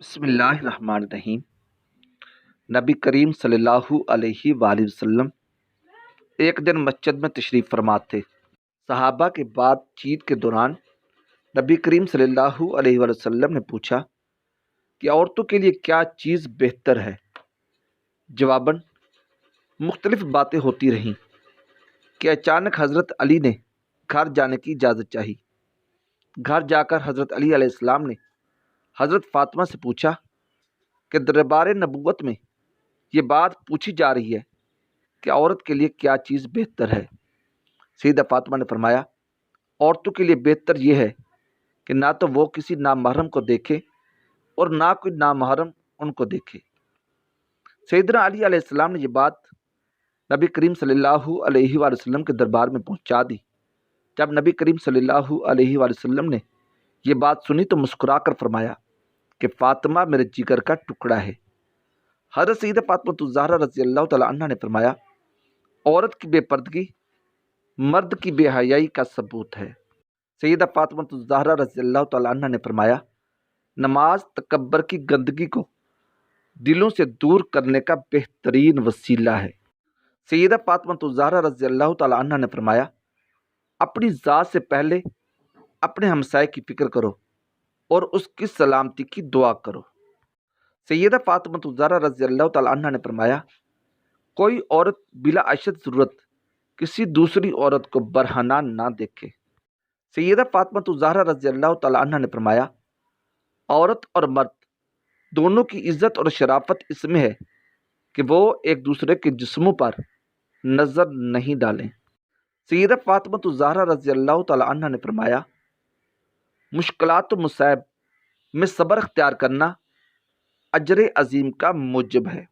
بسم اللہ الرحمن الرحیم۔ نبی کریم صلی اللہ علیہ وآلہ وسلم ایک دن مسجد میں تشریف فرما تھے۔ صحابہ کے بات چیت کے دوران نبی کریم صلی اللہ علیہ وآلہ وسلم نے پوچھا کہ عورتوں کے لیے کیا چیز بہتر ہے؟ جواباً مختلف باتیں ہوتی رہیں کہ اچانک حضرت علی نے گھر جانے کی اجازت چاہی۔ گھر جا کر حضرت علی علیہ السلام نے حضرت فاطمہ سے پوچھا کہ دربار نبوت میں یہ بات پوچھی جا رہی ہے کہ عورت کے لیے کیا چیز بہتر ہے۔ سیدہ فاطمہ نے فرمایا، عورتوں کے لیے بہتر یہ ہے کہ نہ تو وہ کسی نامحرم کو دیکھے اور نہ کوئی نامحرم ان کو دیکھے۔ سیدنا علی علیہ السلام نے یہ بات نبی کریم صلی اللہ علیہ وآلہ وسلم کے دربار میں پہنچا دی۔ جب نبی کریم صلی اللہ علیہ وآلہ وسلم نے یہ بات سنی تو مسکرا کر فرمایا کہ فاطمہ میرے جگر کا ٹکڑا ہے۔ حضرت سیدہ فاطمہ الزہرا رضی اللہ تعالیٰ عنہ نے فرمایا، عورت کی بے پردگی مرد کی بے حیائی کا ثبوت ہے۔ سیدہ فاطمہ الزہرا رضی اللہ تعالیٰ عنہ نے فرمایا، نماز تکبر کی گندگی کو دلوں سے دور کرنے کا بہترین وسیلہ ہے۔ سیدہ فاطمہ الزہرا رضی اللہ تعالیٰ عنہ نے فرمایا، اپنی ذات سے پہلے اپنے ہمسائے کی فکر کرو اور اس کی سلامتی کی دعا کرو۔ سیدہ فاطمہ الزہرا رضی اللہ تعالیٰ عنہ نے فرمایا، کوئی عورت بلا اشد ضرورت کسی دوسری عورت کو برہنہ نہ دیکھے۔ سیدہ فاطمہ الزہرا رضی اللہ تعالیٰ عنہ نے فرمایا، عورت اور مرد دونوں کی عزت اور شرافت اس میں ہے کہ وہ ایک دوسرے کے جسموں پر نظر نہیں ڈالیں۔ سیدہ فاطمہ الزہرا رضی اللہ تعالیٰ عنہ نے فرمایا، مشکلات و مصائب میں صبر اختیار کرنا اجر عظیم کا موجب ہے۔